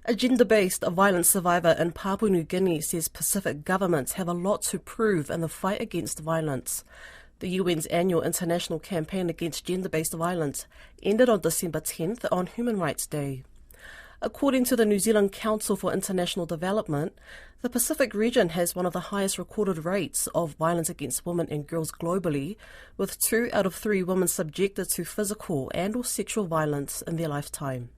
A gender-based violence survivor in Papua New Guinea says Pacific governments have a lot to prove in the fight against violence. The UN's annual international campaign against gender-based violence ended on December 10th on Human Rights Day. According to the New Zealand Council for International Development, the Pacific region has one of the highest recorded rates of violence against women and girls globally, with 2 out of 3 women subjected to physical and/or sexual violence in their lifetime.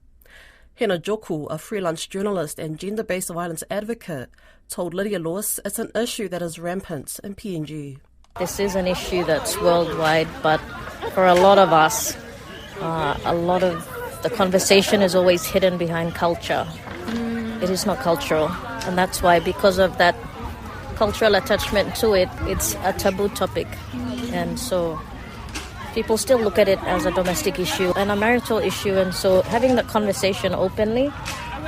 Hena Joku, a freelance journalist and gender-based violence advocate, told Lydia Lewis it's an issue that is rampant in PNG. This is an issue that's worldwide, but for a lot of us, a lot of the conversation is always hidden behind culture. It is not cultural, and that's why, because of that cultural attachment to it, it's a taboo topic. And so people still look at it as a domestic issue and a marital issue, and so having the conversation openly,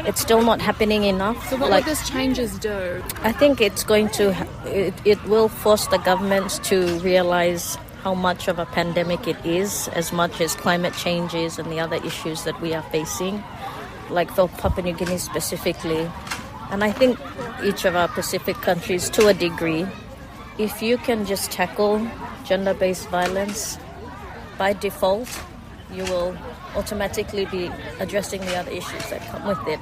it's still not happening enough. So what would this changes do? I think it's going to, it will force the governments to realize how much of a pandemic it is, as much as climate change is and the other issues that we are facing, like for Papua New Guinea specifically. And I think each of our Pacific countries, to a degree, if you can just tackle gender-based violence by default, you will automatically be addressing the other issues that come with it.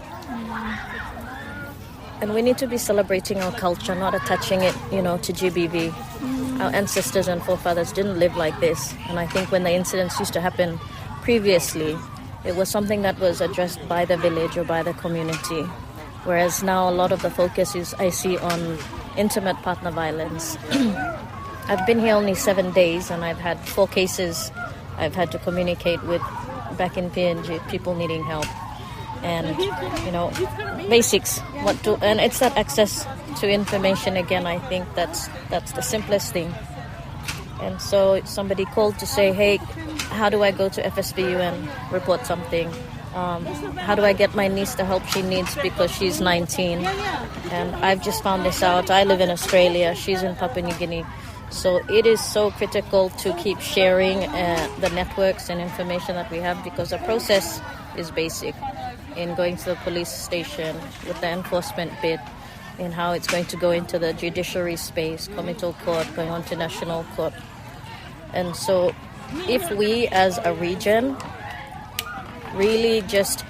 And we need to be celebrating our culture, not attaching it, to GBV. Our ancestors and forefathers didn't live like this. And I think when the incidents used to happen previously, it was something that was addressed by the village or by the community. Whereas now a lot of the focus is, I see, on intimate partner violence. I've been here only 7 days, and I've had 4 cases I've had to communicate with back in PNG, people needing help. And, basics, and it's that access to information again. I think that's the simplest thing. And so somebody called to say, hey, how do I go to FSBU and report something? How do I get my niece the help she needs because she's 19? And I've just found this out. I live in Australia. She's in Papua New Guinea. So it is so critical to keep sharing the networks and information that we have, because the process is basic in going to the police station with the enforcement bit, in how it's going to go into the judiciary space, committal court, going on to national court. And so if we as a region really just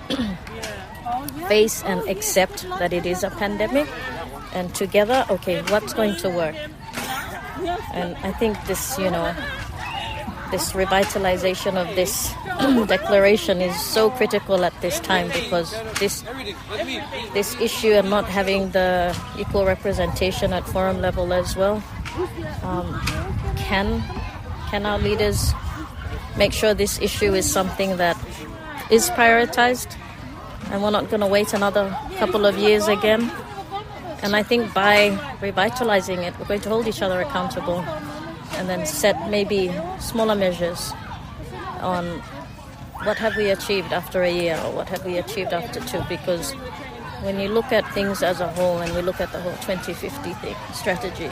face and accept that it is a pandemic, and together, okay, what's going to work? And I think this, this revitalization of this declaration is so critical at this time, because this issue and not having the equal representation at forum level as well, can our leaders make sure this issue is something that is prioritized, and we're not going to wait another couple of years again. And I think by revitalizing it, we're going to hold each other accountable, and then set maybe smaller measures on what have we achieved after a year, or what have we achieved after 2, because when you look at things as a whole, and we look at the whole 2050 strategy,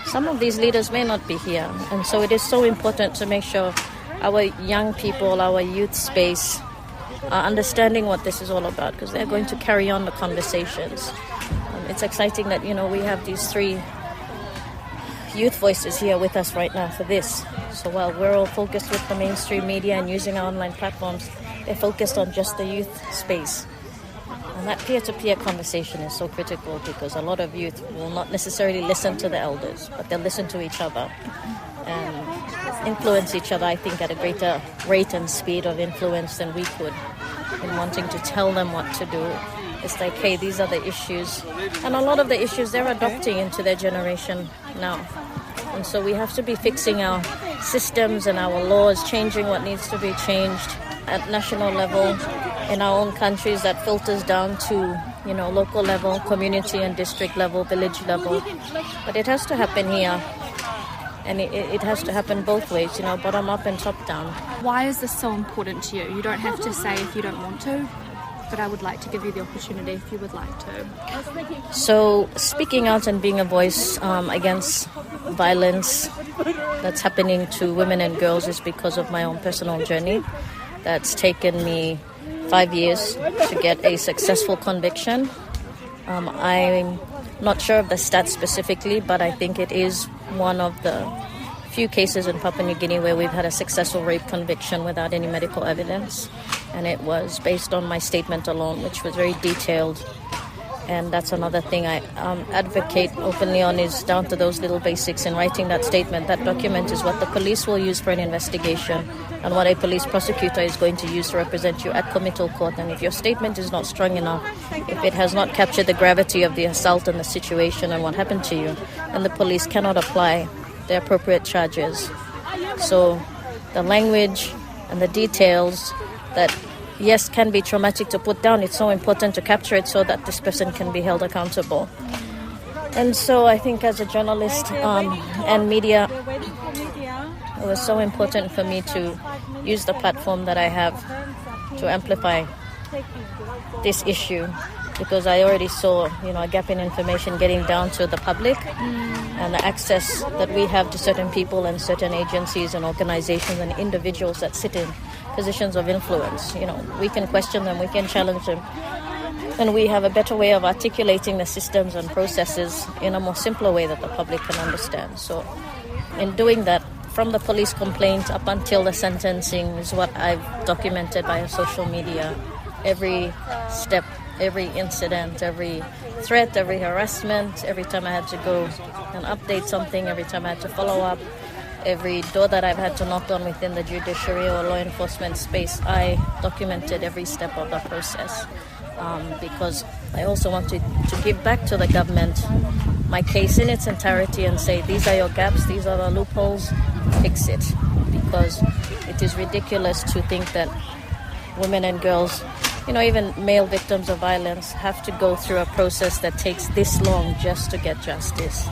some of these leaders may not be here. And so it is so important to make sure our young people, our youth space, are understanding what this is all about, because they're going to carry on the conversations. It's exciting that, we have these 3 youth voices here with us right now for this. So while we're all focused with the mainstream media and using our online platforms, they're focused on just the youth space. And that peer-to-peer conversation is so critical, because a lot of youth will not necessarily listen to the elders, but they'll listen to each other and influence each other, I think, at a greater rate and speed of influence than we could, in wanting to tell them what to do. It's like, hey, these are the issues. And a lot of the issues they're adopting into their generation now. And so we have to be fixing our systems and our laws, changing what needs to be changed at national level, in our own countries. That filters down to, local level, community and district level, village level. But it has to happen here. And it has to happen both ways, bottom up and top down. Why is this so important to you? You don't have to say if you don't want to, but I would like to give you the opportunity if you would like to. So speaking out and being a voice against violence that's happening to women and girls is because of my own personal journey that's taken me 5 years to get a successful conviction. I'm not sure of the stats specifically, but I think it is one of the few cases in Papua New Guinea where we've had a successful rape conviction without any medical evidence. And it was based on my statement alone, which was very detailed. And that's another thing I advocate openly on, is down to those little basics in writing that statement. That document is what the police will use for an investigation and what a police prosecutor is going to use to represent you at committal court. And if your statement is not strong enough, if it has not captured the gravity of the assault and the situation and what happened to you, then the police cannot apply the appropriate charges. So the language and the details that, yes, can be traumatic to put down, it's so important to capture it so that this person can be held accountable. And so I think as a journalist and media, it was so important for me to use the platform that I have to amplify this issue, because I already saw, a gap in information getting down to the public, and the access that we have to certain people and certain agencies and organizations and individuals that sit in positions of influence. We can question them, we can challenge them, and we have a better way of articulating the systems and processes in a more simpler way that the public can understand. So in doing that, from the police complaint up until the sentencing, is what I've documented via social media. Every step, every incident, every threat, every harassment, every time I had to go and update something, every time I had to follow up, every door that I've had to knock on within the judiciary or law enforcement space, I documented every step of the process, because I also wanted to give back to the government my case in its entirety and say, these are your gaps, these are the loopholes, fix it. Because it is ridiculous to think that women and girls, even male victims of violence, have to go through a process that takes this long just to get justice.